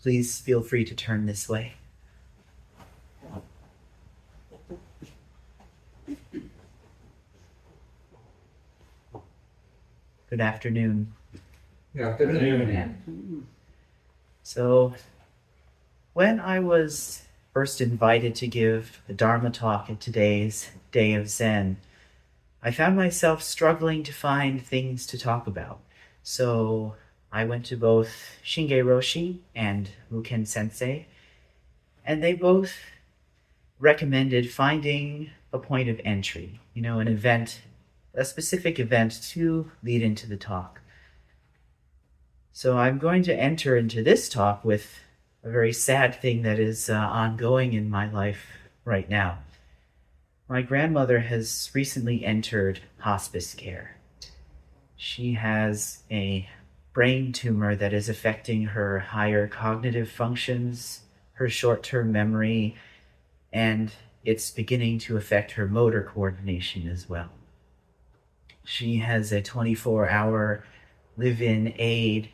Please feel free to turn this way. Good afternoon. Good afternoon. So, when I was first invited to give the Dharma talk at today's Day of Zen, I found myself struggling to find things to talk about. So, I went to both Shinge Roshi and Muken Sensei, and they both recommended finding a point of entry, an event, a specific event to lead into the talk. So I'm going to enter into this talk with a very sad thing that is ongoing in my life right now. My grandmother has recently entered hospice care. She has a brain tumor that is affecting her higher cognitive functions, her short-term memory, and it's beginning to affect her motor coordination as well. She has a 24-hour live-in aide,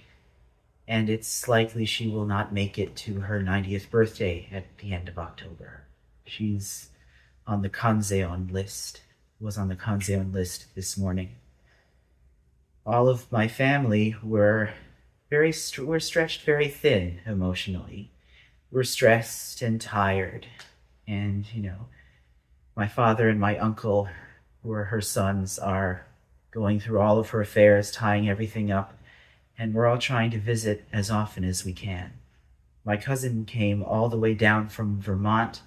and it's likely she will not make it to her 90th birthday at the end of October. She's on the Kanzeon list, was on the Kanzeon list this morning. All of my family were stretched very thin emotionally. We're stressed and tired. And, my father and my uncle, who are her sons, are going through all of her affairs, tying everything up, and we're all trying to visit as often as we can. My cousin came all the way down from Vermont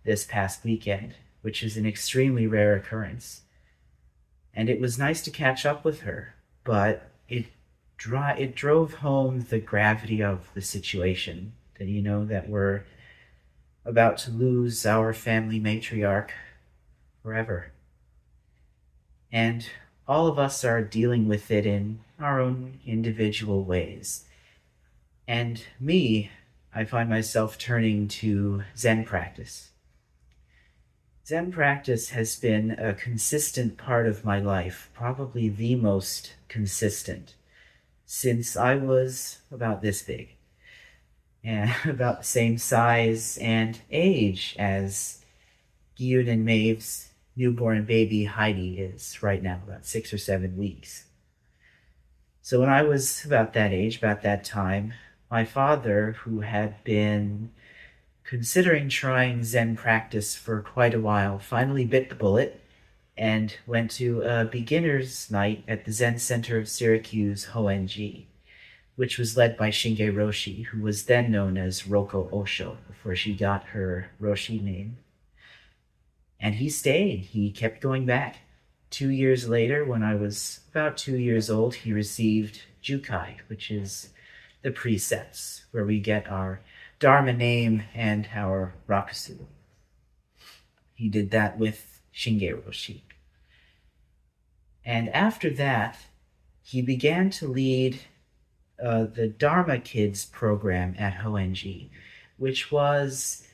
this past weekend, which is an extremely rare occurrence. And it was nice to catch up with her, but it drove home the gravity of the situation, that we're about to lose our family matriarch forever. And all of us are dealing with it in our own individual ways. And I find myself turning to Zen practice. Zen practice has been a consistent part of my life, probably the most consistent, since I was about this big, and about the same size and age as Gyun and Maeve's newborn baby Heidi is right now, about 6 or 7 weeks. So when I was about that age, about that time, my father, who had been considering trying Zen practice for quite a while, finally bit the bullet and went to a beginner's night at the Zen Center of Syracuse, Hoenji, which was led by Shinge Roshi, who was then known as Roko Osho, before she got her Roshi name. And he stayed. He kept going back. 2 years later, when I was about 2 years old, he received Jukai, which is the precepts, where we get our Dharma name and our Rakusu. He did that with Shinge Roshi. And after that, he began to lead the Dharma Kids program at Hoenji, which was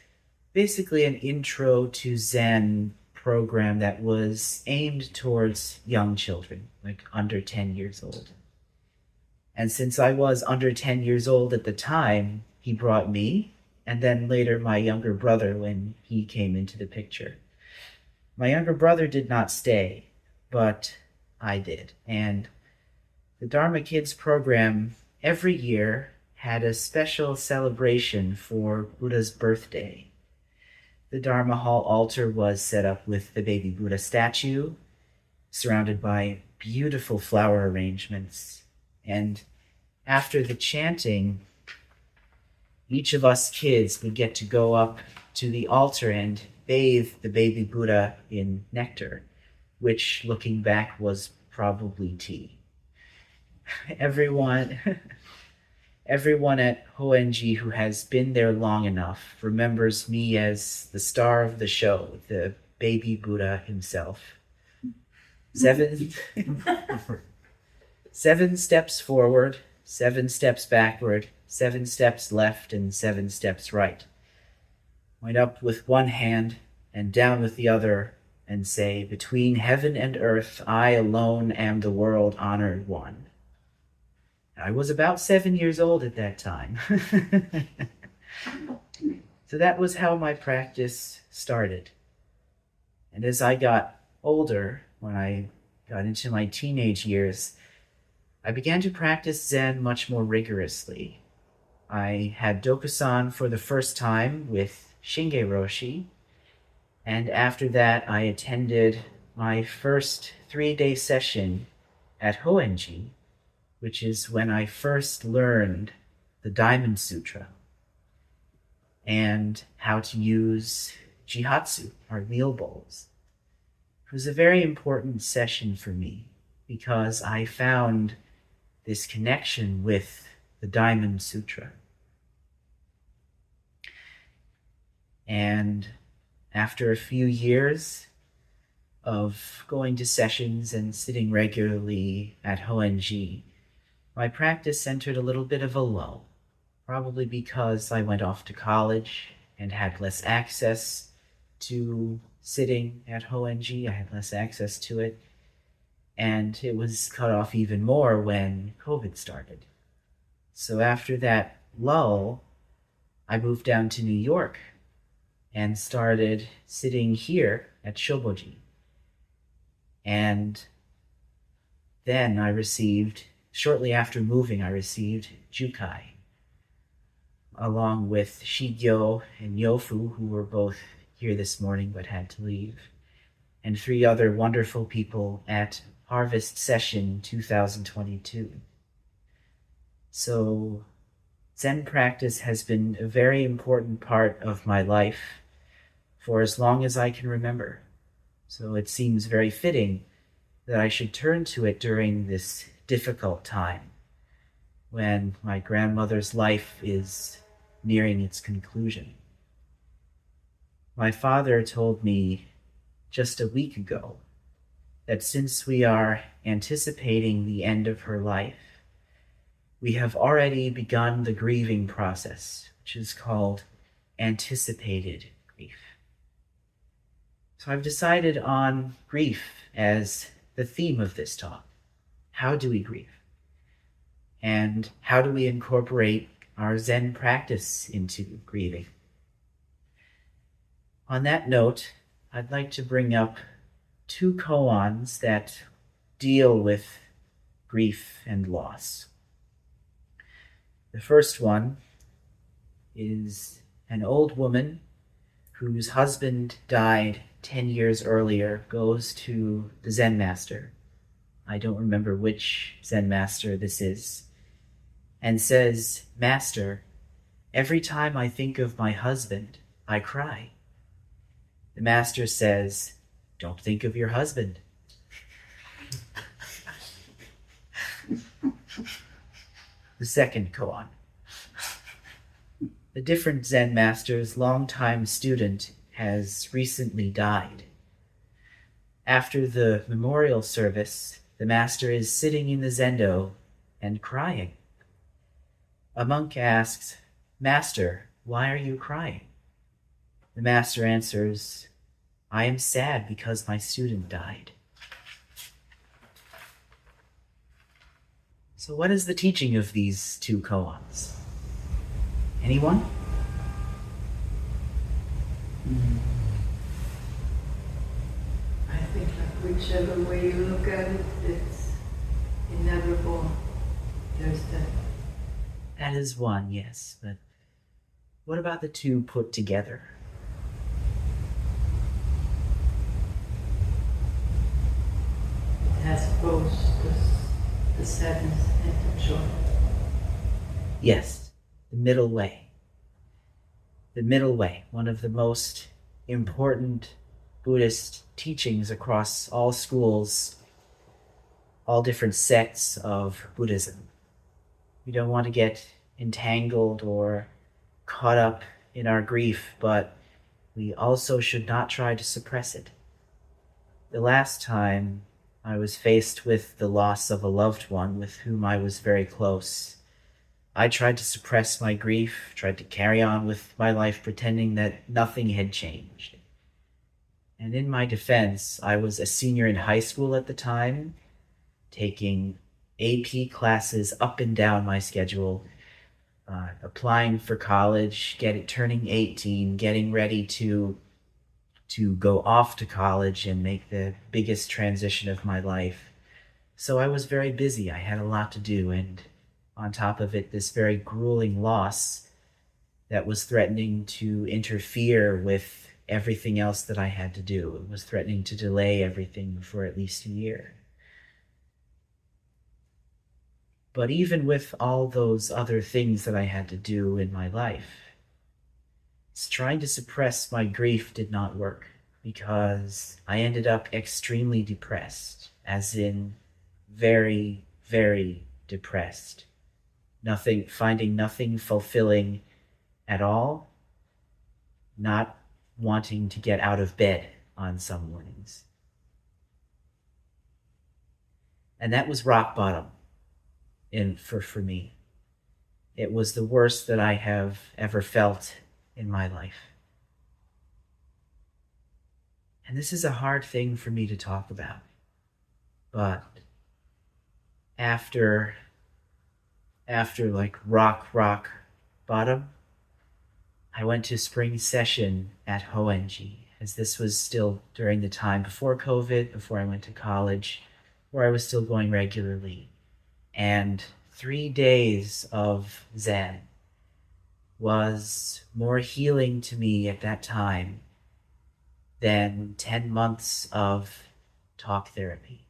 basically an intro to Zen program that was aimed towards young children, like under 10 years old. And since I was under 10 years old at the time, he brought me, and then later my younger brother when he came into the picture. My younger brother did not stay, but I did. And the Dharma Kids program every year had a special celebration for Buddha's birthday. The Dharma Hall altar was set up with the baby Buddha statue, surrounded by beautiful flower arrangements. And after the chanting, each of us kids would get to go up to the altar and bathe the baby Buddha in nectar, which, looking back, was probably tea. Everyone at Hoenji who has been there long enough remembers me as the star of the show, the baby Buddha himself. 7 steps forward, 7 steps backward, 7 steps left, and 7 steps right. Point up with one hand and down with the other, and say, "Between heaven and earth, I alone am the world-honored one." I was about 7 years old at that time. So that was how my practice started. And as I got older, when I got into my teenage years, I began to practice Zen much more rigorously. I had Dokusan for the first time with Shinge Roshi, and after that I attended my first 3-day session at Hoenji, which is when I first learned the Diamond Sutra and how to use jihatsu, or meal bowls. It was a very important session for me because I found this connection with the Diamond Sutra. And after a few years of going to sessions and sitting regularly at Hoenji, my practice entered a little bit of a lull, probably because I went off to college and had less access to sitting at Hoenji. I had less access to it, and it was cut off even more when COVID started. So after that lull, I moved down to New York and started sitting here at Shobo-ji. And then shortly after moving, I received Jukai, along with Shigyo and Yofu, who were both here this morning but had to leave, and 3 other wonderful people at Harvest Session 2022. So Zen practice has been a very important part of my life for as long as I can remember. So it seems very fitting that I should turn to it during this difficult time when my grandmother's life is nearing its conclusion. My father told me just a week ago that since we are anticipating the end of her life, we have already begun the grieving process, which is called anticipated grief. So I've decided on grief as the theme of this talk. How do we grieve? And how do we incorporate our Zen practice into grieving? On that note, I'd like to bring up 2 koans that deal with grief and loss. The first one is an old woman whose husband died 10 years earlier, goes to the Zen master. I don't remember which Zen master this is, and says, "Master, every time I think of my husband, I cry." The master says, "Don't think of your husband." The second koan. A different Zen master's longtime student has recently died. After the memorial service, the master is sitting in the zendo and crying. A monk asks, "Master, why are you crying?" The master answers, "I am sad because my student died." So what is the teaching of these 2 koans? Anyone? I think like whichever way you look at it, it's inevitable. There's that. That is one, yes, but what about the 2 put together? It has both the sadness and the joy. Yes, the middle way. The middle way, one of the most important Buddhist teachings across all schools, all different sects of Buddhism. We don't want to get entangled or caught up in our grief, but we also should not try to suppress it. The last time I was faced with the loss of a loved one with whom I was very close, I tried to suppress my grief, tried to carry on with my life pretending that nothing had changed. And in my defense, I was a senior in high school at the time, taking AP classes up and down my schedule, applying for college, turning 18, getting ready to go off to college and make the biggest transition of my life. So I was very busy. I had a lot to do, and on top of it, this very grueling loss that was threatening to interfere with everything else that I had to do. It was threatening to delay everything for at least a year. But even with all those other things that I had to do in my life, trying to suppress my grief did not work, because I ended up extremely depressed, as in very, very depressed. Finding nothing fulfilling at all, not wanting to get out of bed on some mornings. And that was rock bottom for me. It was the worst that I have ever felt in my life. And this is a hard thing for me to talk about. But after like rock bottom, I went to spring session at Shobo-ji, as this was still during the time before COVID, before I went to college, where I was still going regularly. And 3 days of Zen was more healing to me at that time than 10 months of talk therapy.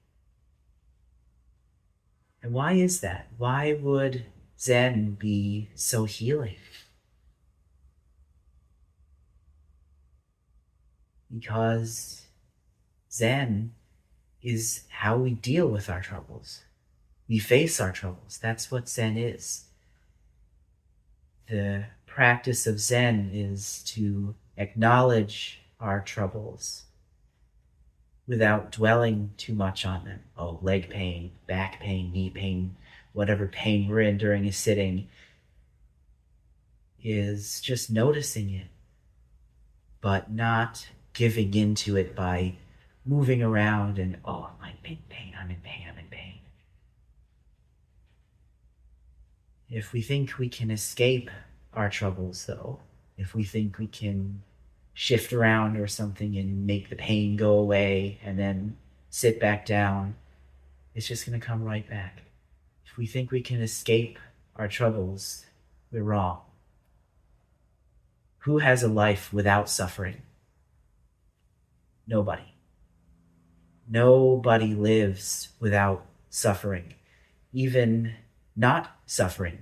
And why is that? Why would Zen be so healing? Because Zen is how we deal with our troubles. We face our troubles. That's what Zen is. The practice of Zen is to acknowledge our troubles without dwelling too much on them. Oh, leg pain, back pain, knee pain, whatever pain we're in during a sitting, is just noticing it, but not giving into it by moving around and, oh, I'm in pain, I'm in pain, I'm in pain. If we think we can escape our troubles, though, if we think we can shift around or something and make the pain go away and then sit back down, it's just going to come right back. If we think we can escape our troubles, we're wrong. Who has a life without suffering? Nobody. Nobody lives without suffering. Even not suffering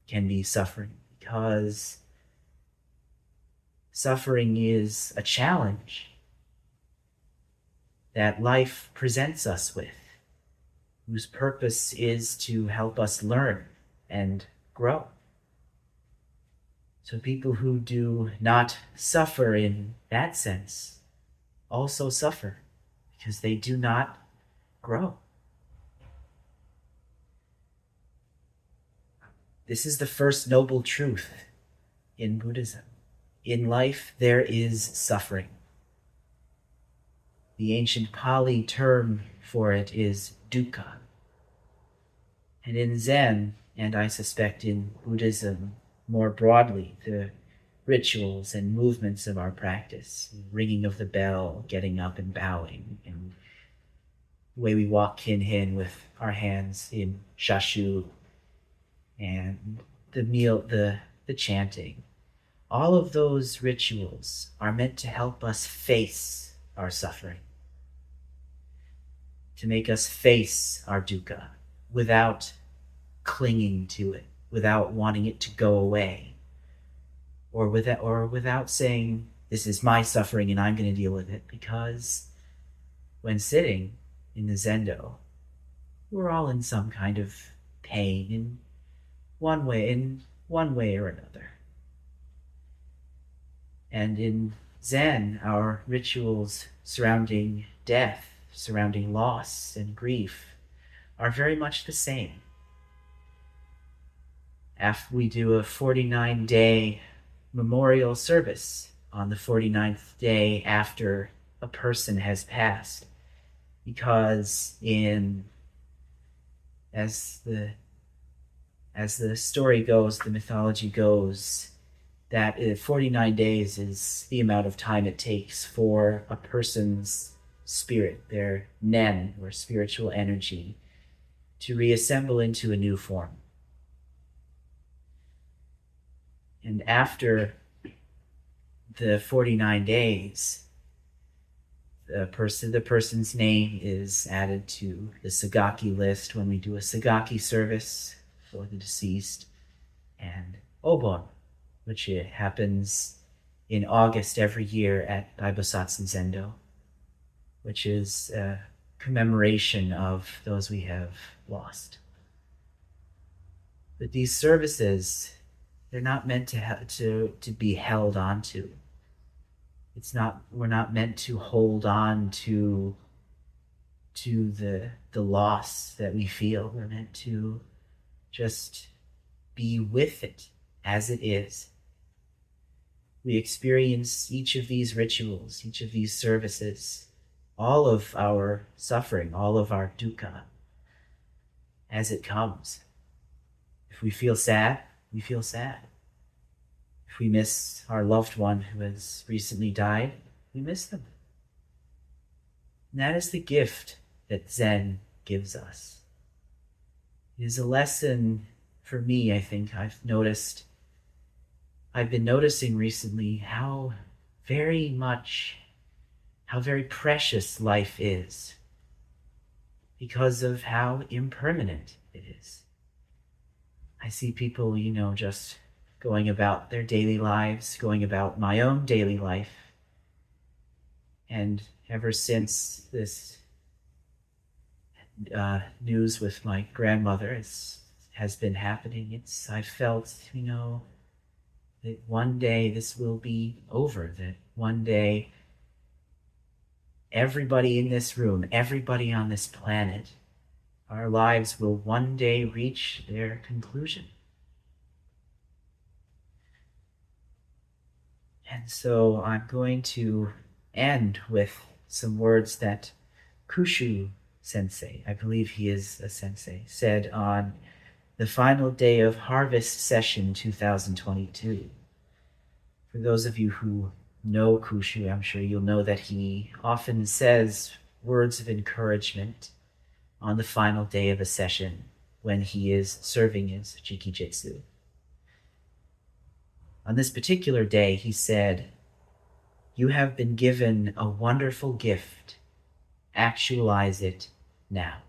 can be suffering, because suffering is a challenge that life presents us with, whose purpose is to help us learn and grow. So people who do not suffer in that sense also suffer, because they do not grow. This is the first noble truth in Buddhism. In life, there is suffering. The ancient Pali term for it is dukkha. And in Zen, and I suspect in Buddhism more broadly, the rituals and movements of our practice, ringing of the bell, getting up and bowing, and the way we walk kin-hin with our hands in shashu, and the chanting, all of those rituals are meant to help us face our suffering, to make us face our dukkha without clinging to it, without wanting it to go away, or without saying, this is my suffering and I'm going to deal with it. Because when sitting in the Zendo, we're all in some kind of pain in one way or another. And in Zen, our rituals surrounding death, surrounding loss and grief, are very much the same. After we do a 49-day memorial service on the 49th day after a person has passed, because in as the story goes, the mythology goes, that 49 days is the amount of time it takes for a person's spirit, their nen, or spiritual energy, to reassemble into a new form. And after the 49 days, the person's name is added to the Sagaki list when we do a Sagaki service for the deceased, and Obon, which happens in August every year at Daibosatsu Zendo, which is a commemoration of those we have lost. But these services, they're not meant to be held onto. We're not meant to hold on to the loss that we feel. We're meant to just be with it as it is. We experience each of these rituals, each of these services, all of our suffering, all of our dukkha, as it comes. If we feel sad, we feel sad. If we miss our loved one who has recently died, we miss them. And that is the gift that Zen gives us. It is a lesson for me, I think. I've been noticing recently how very precious life is because of how impermanent it is. I see people, just going about their daily lives, going about my own daily life. And ever since this news with my grandmother has been happening, I've felt, that one day this will be over, that one day everybody in this room, everybody on this planet, our lives will one day reach their conclusion. And so I'm going to end with some words that Kushu Sensei, I believe he is a sensei, said on the final day of Harvest Session 2022. For those of you who know Kushu, I'm sure you'll know that he often says words of encouragement on the final day of a session when he is serving his Jikijitsu. On this particular day, he said, "You have been given a wonderful gift. Actualize it now."